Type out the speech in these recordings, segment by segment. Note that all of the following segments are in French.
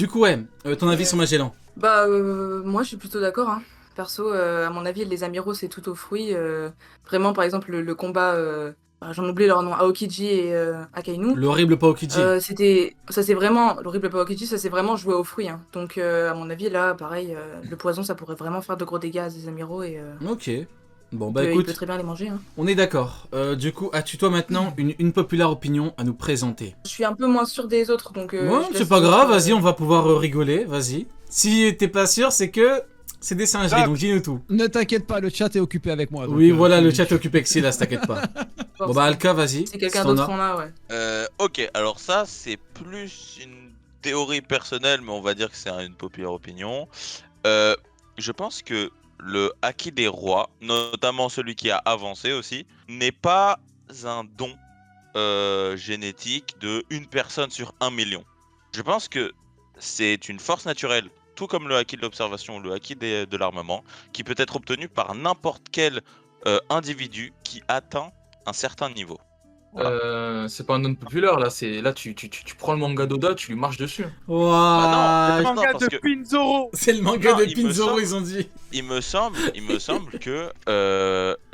Du coup, ouais, ton avis sur Magellan? Bah, moi, je suis plutôt d'accord, hein. Perso, à mon avis, les Amiraux, c'est tout aux fruits. Vraiment, par exemple, le combat, j'en oublie leur nom, Aokiji et Akainu. L'horrible Paokiji. Ça c'est vraiment, l'horrible Aokiji, ça c'est vraiment joué aux fruits, hein. Donc, à mon avis, là, pareil, le poison, ça pourrait vraiment faire de gros dégâts à des Amiraux et Ok. Bon, donc, bah il peut écoute, très bien les manger, hein. on est d'accord. Du coup, as-tu toi maintenant une populaire opinion à nous présenter? Je suis un peu moins sûre des autres, donc Ouais, je c'est laisse pas les autres. grave, vas-y, on va pouvoir rigoler, vas-y. Si t'es pas sûr, c'est que c'est des singeries, Ah, donc dis-nous tout. Ne t'inquiète pas, le chat est occupé avec moi. Donc, Oui, voilà, le tu- chat est occupé avec Silas, t'inquiète pas. Bon bah Alka, vas-y, Si si quelqu'un t'en d'autre as. en a, ouais. Ok, alors ça, c'est plus une théorie personnelle, mais on va dire que c'est une populaire opinion. Euh, je pense que le Haki des rois, notamment celui qui a avancé aussi, n'est pas un don génétique de une personne sur 1 million. Je pense que c'est une force naturelle, tout comme le Haki de l'observation ou le Haki de l'armement, qui peut être obtenu par n'importe quel individu qui atteint un certain niveau. Voilà. C'est pas un non populaire là, là tu prends le manga d'Oda, tu lui marches dessus. Bah non, Ouah, non, Manga parce de que Pinzoro. c'est le manga non, de il me Pinzoro, semble, ils ont dit. il me semble que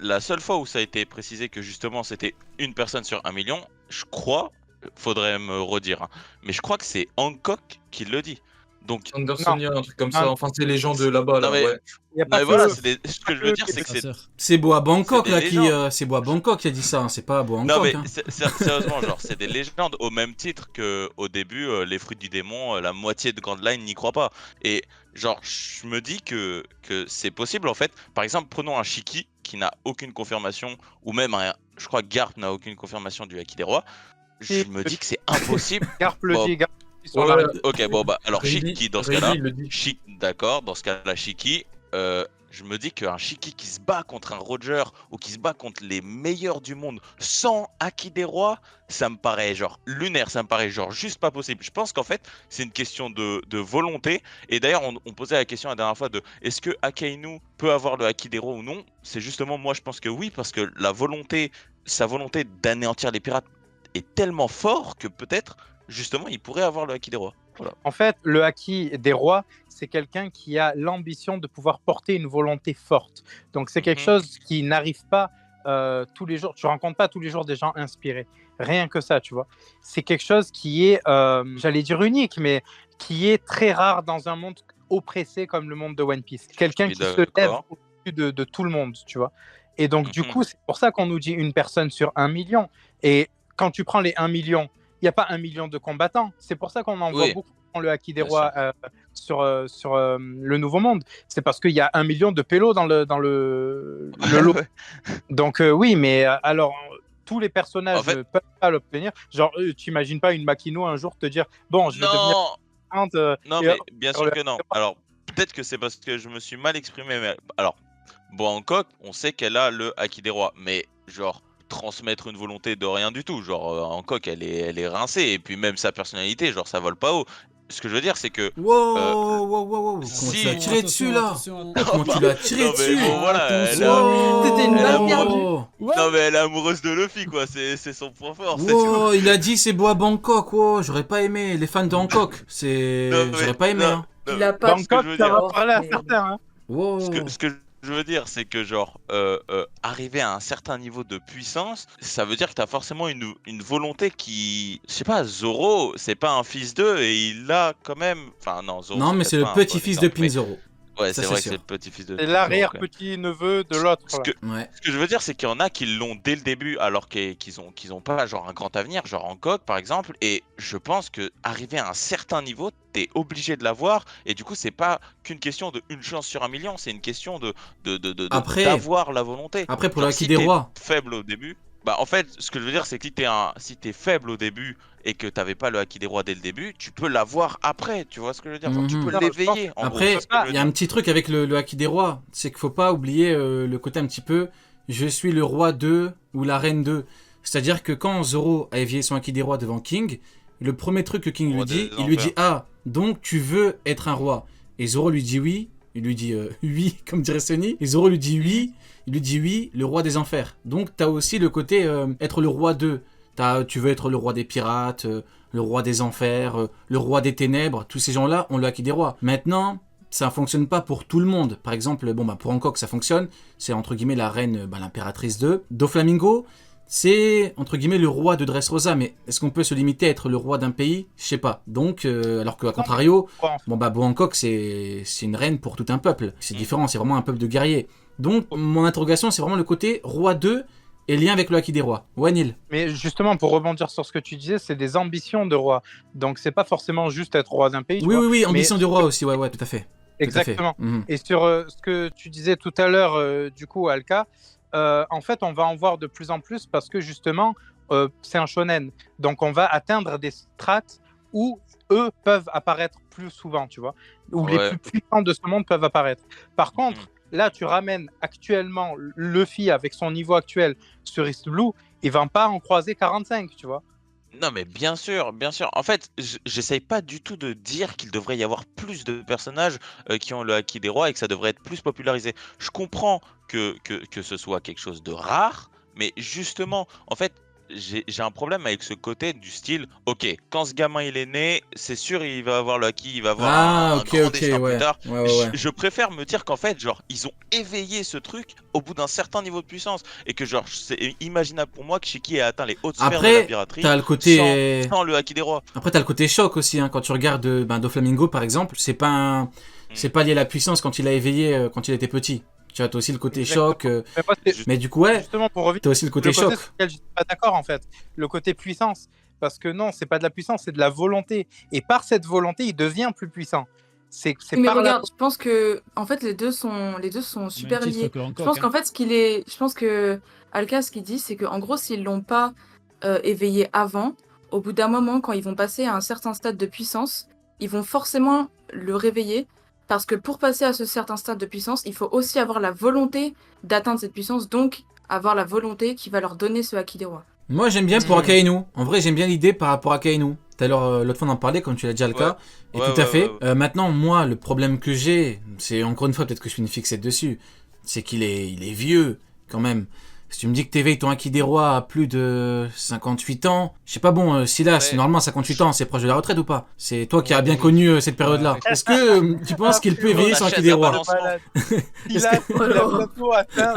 la seule fois où ça a été précisé que justement c'était une personne sur 1 million, je crois, faudrait me redire, hein, mais je crois que c'est Hancock qui le dit. Donc, Andersonia, un truc comme Non. ça, enfin c'est les gens de là-bas non là, mais, ouais. Il y a non pas mais que voilà, eux. ce que je veux dire, c'est que Sa sœur. C'est Bois c'est Bangkok des là qui, légendes. c'est Bois Bangkok qui a dit ça, hein, c'est pas Bois Non Hancock. mais Hein. sérieusement, genre c'est des légendes au même titre que au début les fruits du démon, la moitié de Grand Line n'y croit pas. Et genre je me dis que c'est possible en fait. Par exemple, prenons un Shiki qui n'a aucune confirmation, ou même je crois que Garp n'a aucune confirmation du Haki des rois. Je me dis que c'est impossible. Garp le Bon, dit, Garp sur Ouais, la ok, bon bah alors Rayleigh Shiki dans ce cas-là, il le dit. d'accord, dans ce cas-là Shiki, je me dis qu'un Shiki qui se bat contre un Roger ou qui se bat contre les meilleurs du monde sans Haki des rois, ça me paraît genre lunaire, ça me paraît genre juste pas possible. Je pense qu'en fait c'est une question de volonté. Et d'ailleurs on posait la question la dernière fois de est-ce que Akainu peut avoir le Haki des rois ou non. C'est justement moi je pense que oui, parce que sa volonté d'anéantir les pirates est tellement fort que peut-être justement il pourrait avoir le Haki des rois. Voilà. En fait, le haki des rois, c'est quelqu'un qui a l'ambition de pouvoir porter une volonté forte. Donc, c'est quelque Mhm. chose qui n'arrive pas tous les jours. Tu rencontres pas tous les jours des gens inspirés. Rien que ça, tu vois. C'est quelque chose qui est, j'allais dire unique, mais qui est très rare dans un monde oppressé comme le monde de One Piece. Quelqu'un Je suis qui se lève d'accord. au-dessus de tout le monde, tu vois. Et donc, du Mhm. coup, c'est pour ça qu'on nous dit une personne sur 1 million. Et quand tu prends les 1 million, il n'y a pas 1 million de combattants. C'est pour ça qu'on en voit Oui, beaucoup dans le Haki des bien sûr. Rois sur le Nouveau Monde. C'est parce qu'il y a 1 million de pélos dans le lot. Ouais. Donc oui, mais alors tous les personnages En fait, ne peuvent pas l'obtenir. Genre, tu n'imagines pas une Makino un jour te dire, bon, je vais devenir non, puissante, non, et mais bien sur sûr le que Haki non. des Rois. Alors, peut-être que c'est parce que je me suis mal exprimé, mais alors, Hancock, on sait qu'elle a le Haki des rois, mais genre, transmettre une volonté de rien du tout. Genre, Hancock, elle est rincée, et puis même sa personnalité, genre, ça vole pas haut. Ce que je veux dire, c'est que euh, Wow, wow, wow, wow, comment tu l'as si. tiré dessus là? Attention. Comment tu l'as tiré Non, mais dessus? bon, voilà, C'était une elle balle a- perdue. non, mais elle est amoureuse de Luffy, quoi. C'est son point fort, c'est tout. Wow, il a dit c'est Bois Bangkok, wow, j'aurais pas aimé. Les fans de Hancock, Non, c'est. mais, J'aurais pas aimé, non, hein. non, Il a pas ce que Bangkok, je veux ça dire. va Oh, parler à mais- certains. Hein. Wow. Ce que je veux dire, c'est que genre arriver à un certain niveau de puissance, ça veut dire que t'as forcément une volonté qui, je sais pas, Zoro, c'est pas un fils d'eux et il a quand même, enfin non, Zoro Non, c'est mais peut-être c'est le pas un bon petit-fils de exemple, mais Pinzoro. ouais, Ça, c'est c'est vrai que sûr. c'est le petit-fils de C'est Zoro, quand même. l'arrière-petit-neveu de l'autre. Ce là. que, Ouais. ce que je veux dire, c'est qu'il y en a qui l'ont dès le début, alors qu'ils ont pas genre un grand avenir, genre Hancock par exemple. Et je pense que arriver à un certain niveau, t'es obligé de l'avoir. Et du coup, c'est pas qu'une question de une chance sur 1 million, c'est une question Après, d'avoir la volonté. après pour le Genre Haki si des t'es rois. faible au début, bah en fait, ce que je veux dire, c'est que si t'es faible au début et que t'avais pas le Haki des rois dès le début, tu peux l'avoir après. Tu vois ce que je veux dire? Genre, tu peux Mhm. Non, je pense l'éveiller. En gros, c'est Après, ce que je il veux y a dire. un petit truc avec le Haki des rois, c'est qu'il faut pas oublier le côté un petit peu je suis le roi de ou la reine de. C'est-à-dire que quand Zoro a éveillé son Haki des rois devant King, le premier truc que King lui Roi dit, des il lui dit enfers. ah, donc tu veux être un roi. Et Zoro lui dit oui, il lui dit oui, comme dirait Sunny, et Zoro lui dit oui, il lui dit oui, le roi des enfers. Donc t'as aussi le côté être le roi de. Tu veux être le roi des pirates, le roi des enfers, le roi des ténèbres, tous ces gens-là ont le haki des rois. Maintenant, ça ne fonctionne pas pour tout le monde. Par exemple, pour Hancock, ça fonctionne. C'est entre guillemets la reine, l'impératrice de Doflamingo. C'est entre guillemets le roi de Dressrosa, mais est-ce qu'on peut se limiter à être le roi d'un pays? Je sais pas. Donc, alors qu'à contrario, Bo Hancock, c'est une reine pour tout un peuple. C'est différent, c'est vraiment un peuple de guerriers. Donc, mon interrogation, c'est vraiment le côté roi 2 et lien avec le haki des rois. Ouais, Neil. Mais justement, pour rebondir sur ce que tu disais, c'est des ambitions de roi. Donc, c'est pas forcément juste être roi d'un pays. Oui, ambition de roi aussi, ouais, tout à fait. Exactement. Tout à fait. Et sur ce que tu disais tout à l'heure, du coup, Alka, en fait, on va en voir de plus en plus parce que justement, c'est un shonen. Donc, on va atteindre des strates où eux peuvent apparaître plus souvent, tu vois, où les plus puissants de ce monde peuvent apparaître. Par contre, là, tu ramènes actuellement Luffy avec son niveau actuel sur East Blue, il va pas en croiser 45, tu vois. Non, mais bien sûr, bien sûr. En fait, j'essaye pas du tout de dire qu'il devrait y avoir plus de personnages qui ont le haki des rois et que ça devrait être plus popularisé. Je comprends que ce soit quelque chose de rare, mais justement, en fait, j'ai un problème avec ce côté du style, ok, quand ce gamin il est né, c'est sûr il va avoir le haki, il va avoir un grand destin plus tard. Je préfère me dire qu'en fait, genre, ils ont éveillé ce truc au bout d'un certain niveau de puissance et que genre, c'est imaginable pour moi que Shiki ait atteint les hautes sphères de la piraterie t'as le côté... sans le haki des rois. Après, t'as le côté choc aussi, hein. Quand tu regardes Doflamingo par exemple, c'est pas lié à la puissance quand il a éveillé quand il était petit. Tu as aussi le côté choc, mais du coup, justement, pour revenir, t'as aussi le côté choc. Sur lequel je suis pas d'accord en fait, le côté puissance, parce que non, c'est pas de la puissance, c'est de la volonté. Et par cette volonté, il devient plus puissant. Mais regarde, je pense que en fait les deux sont super liés. Je pense qu'en fait je pense que Alka, ce qu'il dit, c'est qu'en gros, s'ils l'ont pas éveillé avant, au bout d'un moment, quand ils vont passer à un certain stade de puissance, ils vont forcément le réveiller. Parce que pour passer à ce certain stade de puissance, il faut aussi avoir la volonté d'atteindre cette puissance, donc avoir la volonté qui va leur donner ce haki des rois. Moi j'aime bien pour Akainu. En vrai j'aime bien l'idée par rapport à Akainu. Tout à l'heure, l'autre fois on en parlait, comme tu l'as dit Alka. Et tout à fait. Maintenant moi le problème que j'ai, c'est encore une fois peut-être que je suis une fixette dessus, c'est qu'il est vieux quand même. Si tu me dis que t'éveilles ton haki des rois à plus de 58 ans, je sais pas Silas, normalement 58 ans, c'est proche de la retraite ou pas? C'est toi qui as bien connu cette période-là. Est-ce que tu penses qu'il peut éveiller son haki des rois? Silas,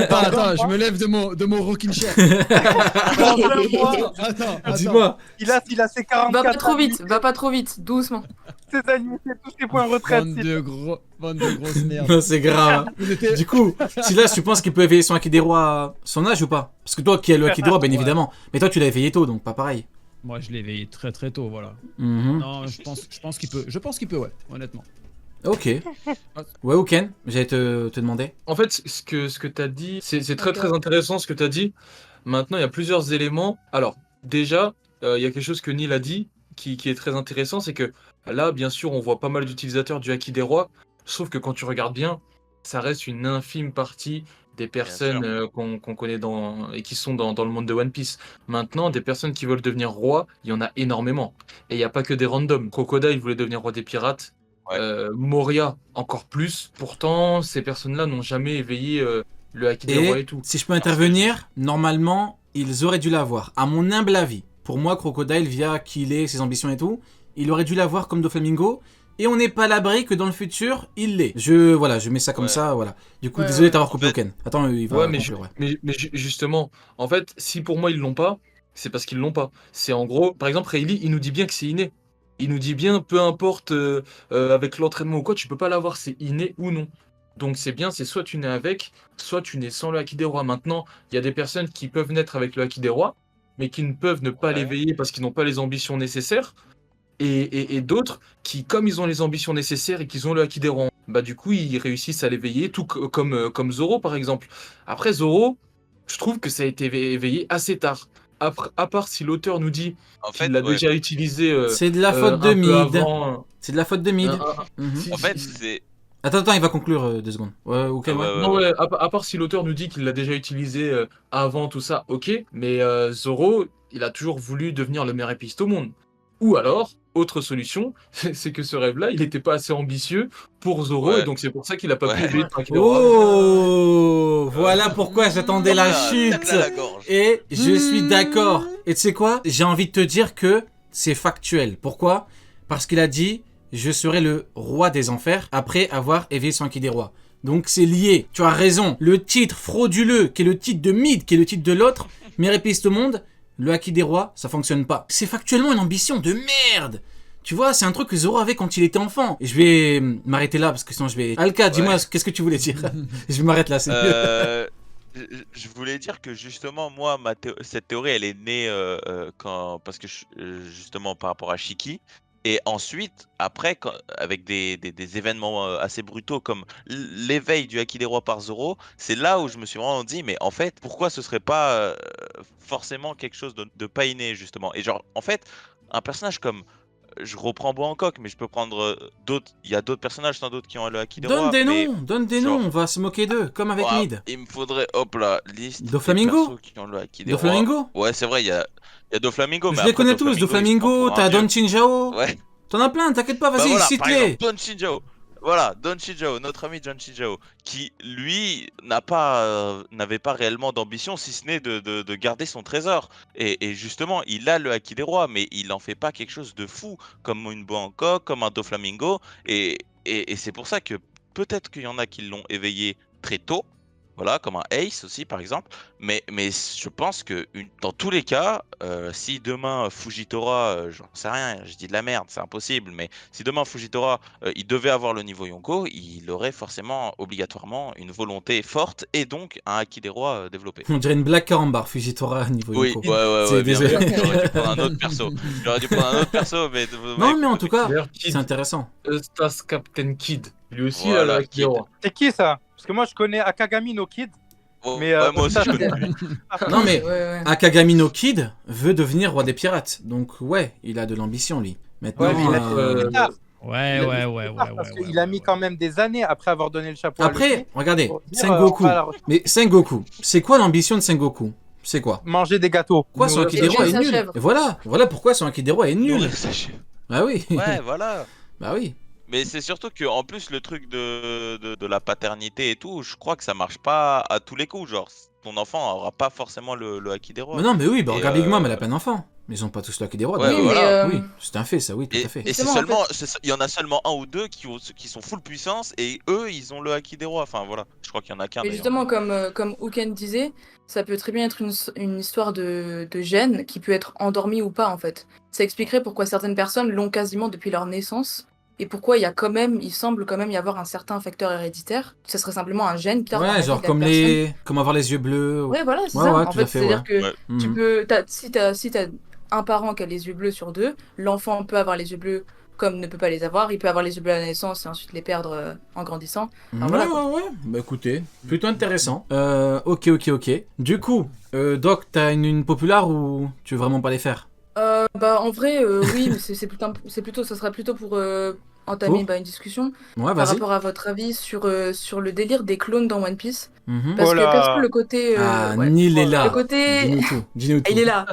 Attends, je me lève de mon rocking chair. Attends, dis-moi. Silas, il a ses 44 Va pas trop vite, doucement. C'est tous ses points retraite. Bande de grosses merdes. Non, c'est grave. Du coup, Silas, tu penses qu'il peut éveiller son haki des rois à son âge ou pas? Parce que toi qui as le haki des rois, bien évidemment. Mais toi tu l'as éveillé tôt, donc pas pareil. Moi je l'ai éveillé très très tôt, voilà. Non, je pense qu'il peut. Je pense qu'il peut, ouais, honnêtement. Ok. Ouais, Ken, j'allais te demander. En fait, ce que tu as dit, c'est très très intéressant ce que tu as dit. Maintenant, il y a plusieurs éléments. Alors, déjà, il y a quelque chose que Neil a dit qui est très intéressant, c'est que là, bien sûr, on voit pas mal d'utilisateurs du haki des rois, sauf que quand tu regardes bien, ça reste une infime partie des personnes qu'on connaît et qui sont dans le monde de One Piece. Maintenant, des personnes qui veulent devenir roi, il y en a énormément. Et il n'y a pas que des randoms. Crocodile voulait devenir roi des pirates. Moria, encore plus. Pourtant, ces personnes-là n'ont jamais éveillé le haki des rois et tout. Si je peux intervenir, normalement, ils auraient dû l'avoir. À mon humble avis. Pour moi, Crocodile, via qui il est, ses ambitions et tout, il aurait dû l'avoir comme Doflamingo. Et on n'est pas à l'abri que dans le futur, il l'est. Je mets ça comme ça, voilà. Du coup, désolé d'avoir coupé Ken. Attends, il va conclure, mais justement, en fait, si pour moi ils l'ont pas, c'est parce qu'ils l'ont pas. C'est en gros, par exemple, Rayleigh, il nous dit bien que c'est inné. Il nous dit bien, peu importe avec l'entraînement ou quoi, tu peux pas l'avoir, c'est inné ou non. Donc c'est bien, c'est soit tu nais avec, soit tu nais sans le haki des rois. Maintenant, il y a des personnes qui peuvent naître avec le haki des rois, mais qui ne peuvent ne pas l'éveiller parce qu'ils n'ont pas les ambitions nécessaires. Et d'autres qui, comme ils ont les ambitions nécessaires et qu'ils ont le haki des rois, bah du coup ils réussissent à l'éveiller, tout comme Zoro par exemple. Après Zoro, je trouve que ça a été éveillé assez tard. À part si l'auteur nous dit qu'il l'a déjà utilisé. C'est de la faute de Mid. C'est de la faute de Mid. En fait, c'est. Attends, il va conclure 2 secondes. À part si l'auteur nous dit qu'il l'a déjà utilisé avant tout ça, ok. Mais Zoro, il a toujours voulu devenir le meilleur épiste au monde. Ou alors, autre solution, c'est que ce rêve-là, il n'était pas assez ambitieux pour Zoro, et donc c'est pour ça qu'il n'a pas pu éveiller le haki des rois. Oh, voilà pourquoi j'attendais la chute. Et je suis d'accord. Et tu sais quoi? J'ai envie de te dire que c'est factuel. Pourquoi? Parce qu'il a dit « Je serai le roi des enfers après avoir éveillé son Haki des rois ». Donc c'est lié, tu as raison. Le titre frauduleux, qui est le titre de Mid, qui est le titre de l'autre, meilleure piste au monde, le Haki des rois, ça fonctionne pas. C'est factuellement une ambition de merde. Tu vois, c'est un truc que Zoro avait quand il était enfant. Et je vais m'arrêter là, parce que sinon je vais... Alka, dis-moi, qu'est-ce que tu voulais dire? Je m'arrête là, c'est mieux. Je voulais dire que justement, moi, cette théorie, elle est née parce que justement par rapport à Shiki. Et ensuite, après, avec des événements assez brutaux comme l'éveil du Haki des rois par Zoro, c'est là où je me suis vraiment dit, mais en fait, pourquoi ce serait pas forcément quelque chose de pas inné, justement. Et genre, en fait, un personnage comme... Je reprends Hancock, mais je peux prendre d'autres. Il y a d'autres personnages sans doute qui ont le Haki des rois. Donne des noms, on va se moquer d'eux, comme avec Mid. Il me faudrait, hop là, liste Doflamingo qui ont le Haki des rois. Ouais, c'est vrai, il y a Doflamingo. Je les connais tous, Doflamingo, t'as Don Shinjao. Ouais. T'en as plein, t'inquiète pas, vas-y, cite-les. Don Shinjao. Voilà, Don Shinjao, notre ami Don Shinjao, qui lui n'avait pas réellement d'ambition si ce n'est de garder son trésor. Et justement, il a le Haki des rois, mais il en fait pas quelque chose de fou, comme une Hancock, comme un Doflamingo. Et c'est pour ça que peut-être qu'il y en a qui l'ont éveillé très tôt. Voilà, comme un Ace aussi par exemple, mais je pense que dans tous les cas, si demain Fujitora, j'en sais rien, je dis de la merde, c'est impossible, mais si demain Fujitora, il devait avoir le niveau Yonko, il aurait forcément, obligatoirement, une volonté forte et donc un Haki des rois développé. On dirait une Black Carambar, Fujitora niveau Yonko. Oui, ouais, bien sûr, j'aurais dû prendre un autre perso. Mais... Non, mais en tout cas, c'est intéressant. Stas Captain Kid, lui aussi, voilà, il a le Haki des rois. C'est qui ça? Parce que moi je connais Akagami no Kid. Mais moi aussi je connais. Non mais Akagami no Kid veut devenir roi des pirates. Donc ouais, il a de l'ambition lui. Maintenant, parce qu'il a mis quand même des années après avoir donné le chapeau. Après, regardez, Sengoku. Mais Sengoku, c'est quoi l'ambition de Sengoku? C'est quoi? Manger des gâteaux. Pourquoi son Haki des rois est nul? Et voilà pourquoi son Haki des rois est nul. Bah oui. Ouais, voilà. Bah oui. Mais c'est surtout que en plus le truc de la paternité et tout, je crois que ça marche pas à tous les coups. Genre, ton enfant aura pas forcément le Haki des rois. Mais non, mais oui, bah regarde Big Mom, elle a plein d'enfants. Mais ils ont pas tous le Haki des rois. Ouais, voilà. Oui, c'est un fait, ça, oui, tout à fait. Et c'est seulement, il y en a seulement un ou deux qui sont full puissance et eux, ils ont le Haki des rois. Enfin voilà, je crois qu'il y en a qu'un. Et justement, comme Uken disait, ça peut très bien être une histoire de gène qui peut être endormie ou pas en fait. Ça expliquerait pourquoi certaines personnes l'ont quasiment depuis leur naissance. Et pourquoi il semble quand même y avoir un certain facteur héréditaire. Ça serait simplement un gène qui ouais, genre comme avoir les yeux bleus. Ouais, voilà, c'est ça. En fait, c'est-à-dire que tu peux, si t'as un parent qui a les yeux bleus sur deux, l'enfant peut avoir les yeux bleus comme ne peut pas les avoir. Il peut avoir les yeux bleus à la naissance et ensuite les perdre en grandissant. Enfin, ouais. Bah écoutez, plutôt intéressant. Ok. Du coup, Doc, t'as une populaire ou tu veux vraiment pas les faire? Bah en vrai oui, mais ça sera plutôt pour entamer une discussion par rapport à votre avis sur le délire des clones dans One Piece. Parce que perso le côté Neil est là. Le côté dis-nous tout. Il est là.